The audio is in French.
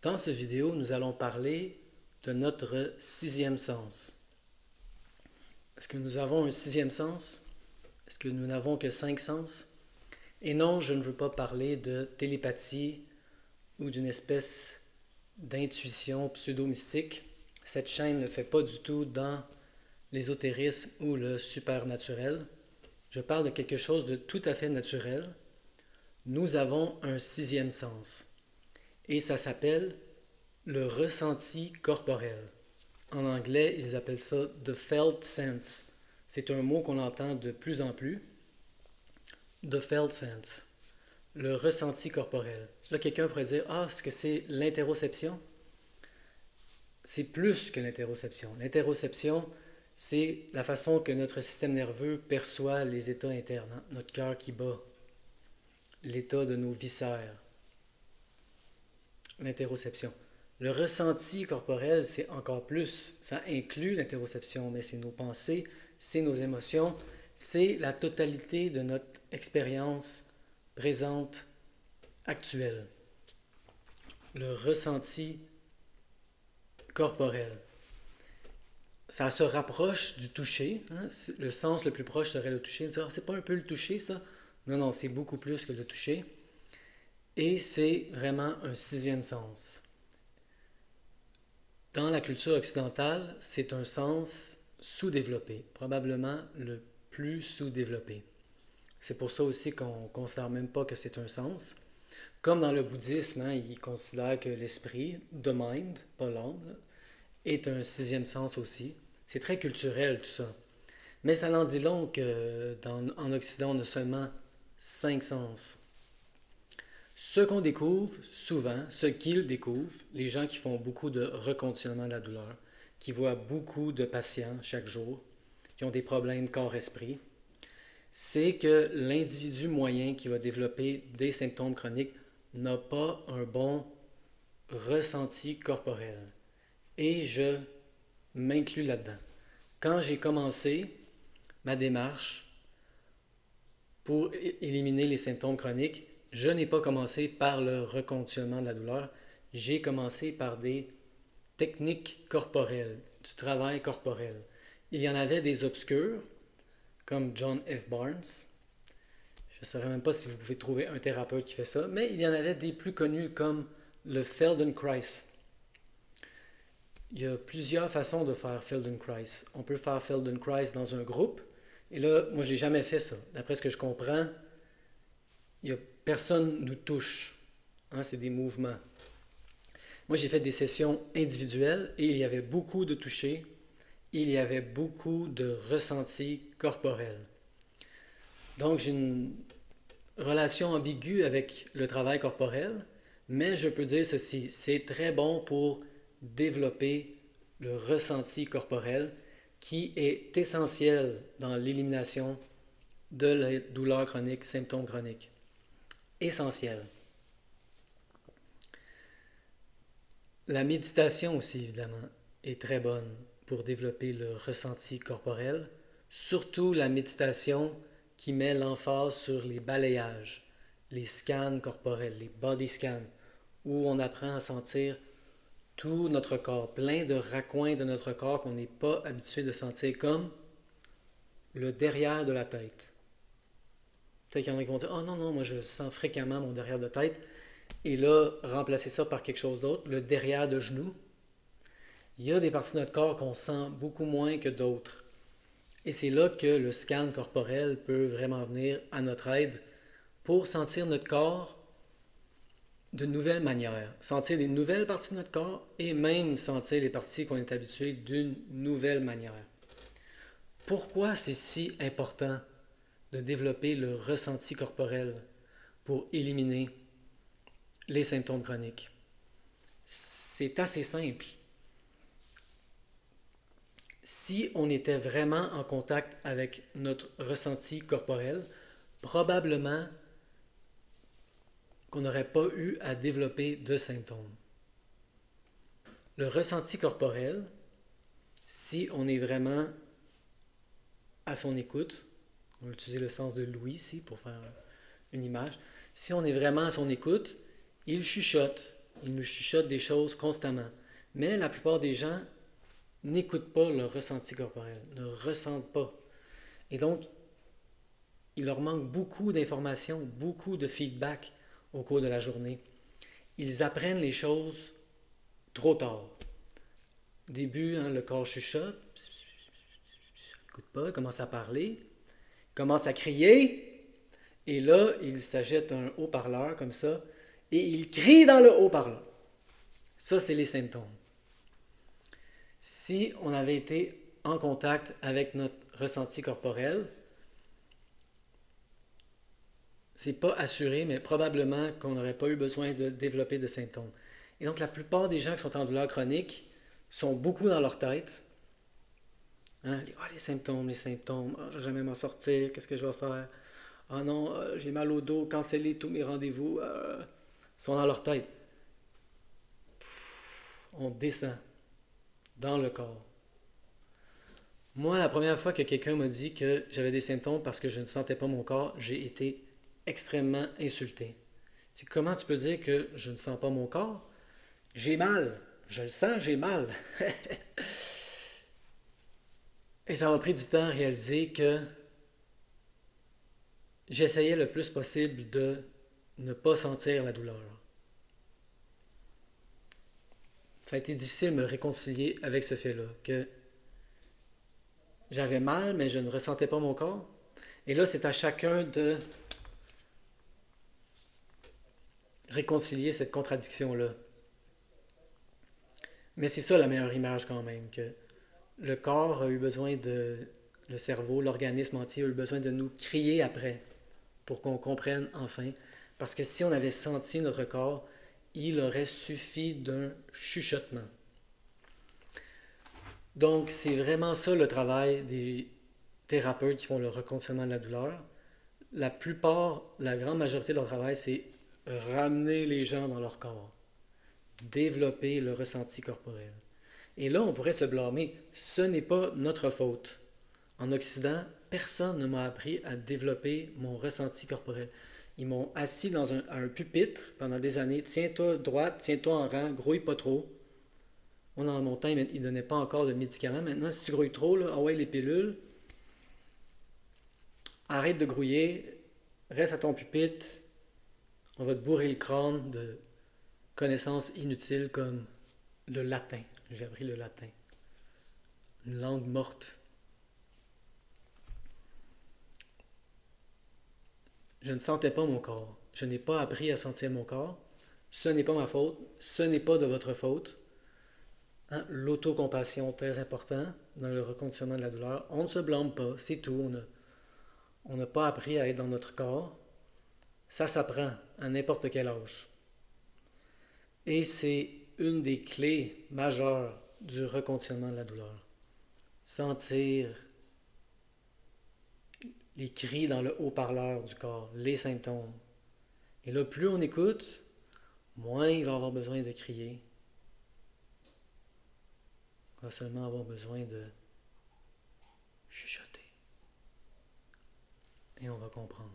Dans cette vidéo, nous allons parler de notre sixième sens. Est-ce que nous avons un sixième sens? Est-ce que nous n'avons que cinq sens? Et non, je ne veux pas parler de télépathie ou d'une espèce d'intuition pseudo-mystique. Cette chaîne ne fait pas du tout dans l'ésotérisme ou le supernaturel. Je parle de quelque chose de tout à fait naturel. Nous avons un sixième sens. Et ça s'appelle le ressenti corporel. En anglais, ils appellent ça the felt sense. C'est un mot qu'on entend de plus en plus. The felt sense. Le ressenti corporel. Là, quelqu'un pourrait dire, est-ce que c'est l'interoception? C'est plus que l'interoception. L'interoception, c'est la façon que notre système nerveux perçoit les états internes. Notre cœur qui bat, l'état de nos viscères. L'interoception. Le ressenti corporel, c'est encore plus. Ça inclut l'interoception, mais c'est nos pensées, c'est nos émotions, c'est la totalité de notre expérience présente, actuelle. Le ressenti corporel. Ça se rapproche du toucher. Le sens le plus proche serait le toucher. C'est pas un peu le toucher, ça? Non, non, c'est beaucoup plus que le toucher. Et c'est vraiment un sixième sens. Dans la culture occidentale, c'est un sens sous-développé, probablement le plus sous-développé. C'est pour ça aussi qu'on ne considère même pas que c'est un sens. Comme dans le bouddhisme, ils considèrent que l'esprit, the mind, pas l'âme, est un sixième sens aussi. C'est très culturel tout ça. Mais ça en dit long qu'en Occident, on a seulement cinq sens. Ce qu'on découvre souvent, ce qu'ils découvrent, les gens qui font beaucoup de reconditionnement de la douleur, qui voient beaucoup de patients chaque jour, qui ont des problèmes corps-esprit, c'est que l'individu moyen qui va développer des symptômes chroniques n'a pas un bon ressenti corporel. Et je m'inclus là-dedans. Quand j'ai commencé ma démarche pour éliminer les symptômes chroniques, je n'ai pas commencé par le reconditionnement de la douleur, j'ai commencé par des techniques corporelles, du travail corporel. Il y en avait des obscurs, comme John F. Barnes. Je ne saurais même pas si vous pouvez trouver un thérapeute qui fait ça, mais il y en avait des plus connus comme le Feldenkrais. Il y a plusieurs façons de faire Feldenkrais. On peut faire Feldenkrais dans un groupe, et là, moi je l'ai jamais fait ça. D'après ce que je comprends, personne nous touche. C'est des mouvements. Moi, j'ai fait des sessions individuelles et il y avait beaucoup de toucher, il y avait beaucoup de ressentis corporels. Donc, j'ai une relation ambiguë avec le travail corporel, mais je peux dire ceci, c'est très bon pour développer le ressenti corporel qui est essentiel dans l'élimination de la douleur chronique, symptômes chroniques. Essentiel. La méditation aussi, évidemment, est très bonne pour développer le ressenti corporel, surtout la méditation qui met l'emphase sur les balayages, les scans corporels, les body scans, où on apprend à sentir tout notre corps, plein de raccoins de notre corps qu'on n'est pas habitué de sentir, comme le derrière de la tête. Peut-être qu'il y en a qui vont dire « Oh non, non, moi je sens fréquemment mon derrière de tête. » Et là, remplacer ça par quelque chose d'autre, le derrière de genou. Il y a des parties de notre corps qu'on sent beaucoup moins que d'autres. Et c'est là que le scan corporel peut vraiment venir à notre aide pour sentir notre corps de nouvelles manières. Sentir des nouvelles parties de notre corps et même sentir les parties qu'on est habitué d'une nouvelle manière. Pourquoi c'est si important de développer le ressenti corporel pour éliminer les symptômes chroniques? C'est assez simple. Si on était vraiment en contact avec notre ressenti corporel, probablement qu'on n'aurait pas eu à développer de symptômes. Le ressenti corporel, si on est vraiment à son écoute, on va utiliser le sens de l'ouïe ici pour faire une image, si on est vraiment à son écoute, il chuchote. ils nous chuchotent des choses constamment. Mais la plupart des gens n'écoutent pas leur ressenti corporel, ne ressentent pas. Et donc, il leur manque beaucoup d'informations, beaucoup de feedback au cours de la journée. Ils apprennent les choses trop tard. Au début, le corps chuchote, n'écoute pas, il commence à parler, il commence à crier, et là, il s'achète un haut-parleur comme ça, et il crie dans le haut-parleur. Ça, c'est les symptômes. Si on avait été en contact avec notre ressenti corporel, c'est pas assuré, mais probablement qu'on n'aurait pas eu besoin de développer de symptômes. Et donc, la plupart des gens qui sont en douleur chronique sont beaucoup dans leur tête. Hein? Les symptômes, je vais jamais m'en sortir, qu'est-ce que je vais faire? Ah non, j'ai mal au dos, canceller tous mes rendez-vous. Ils sont dans leur tête. On descend dans le corps. Moi, la première fois que quelqu'un m'a dit que j'avais des symptômes parce que je ne sentais pas mon corps, j'ai été extrêmement insulté. C'est comment tu peux dire que je ne sens pas mon corps? J'ai mal. Je le sens, j'ai mal. Et ça m'a pris du temps à réaliser que j'essayais le plus possible de ne pas sentir la douleur. Ça a été difficile de me réconcilier avec ce fait-là, que j'avais mal, mais je ne ressentais pas mon corps. Et là, c'est à chacun de réconcilier cette contradiction-là. Mais c'est ça la meilleure image quand même, que le corps a eu besoin le cerveau, l'organisme entier a eu besoin de nous crier après pour qu'on comprenne enfin. Parce que si on avait senti notre corps, il aurait suffi d'un chuchotement. Donc, c'est vraiment ça le travail des thérapeutes qui font le reconditionnement de la douleur. La grande majorité de leur travail, c'est ramener les gens dans leur corps, développer le ressenti corporel. Et là, on pourrait se blâmer. Ce n'est pas notre faute. En Occident, personne ne m'a appris à développer mon ressenti corporel. Ils m'ont assis dans un pupitre pendant des années. Tiens-toi droite, tiens-toi en rang, grouille pas trop. Moi, dans mon temps, ils ne donnaient pas encore de médicaments. Maintenant, si tu grouilles trop, là, les pilules. Arrête de grouiller, reste à ton pupitre. On va te bourrer le crâne de connaissances inutiles comme le latin. J'ai appris le latin. Une langue morte. Je ne sentais pas mon corps. Je n'ai pas appris à sentir mon corps. Ce n'est pas ma faute. Ce n'est pas de votre faute. Hein? L'autocompassion, très important dans le reconditionnement de la douleur. On ne se blâme pas, c'est tout. On n'a pas appris à être dans notre corps. Ça s'apprend à n'importe quel âge. Et c'est une des clés majeures du reconditionnement de la douleur. Sentir les cris dans le haut-parleur du corps, les symptômes. Et là, plus on écoute, moins il va avoir besoin de crier. On va seulement avoir besoin de chuchoter. Et on va comprendre.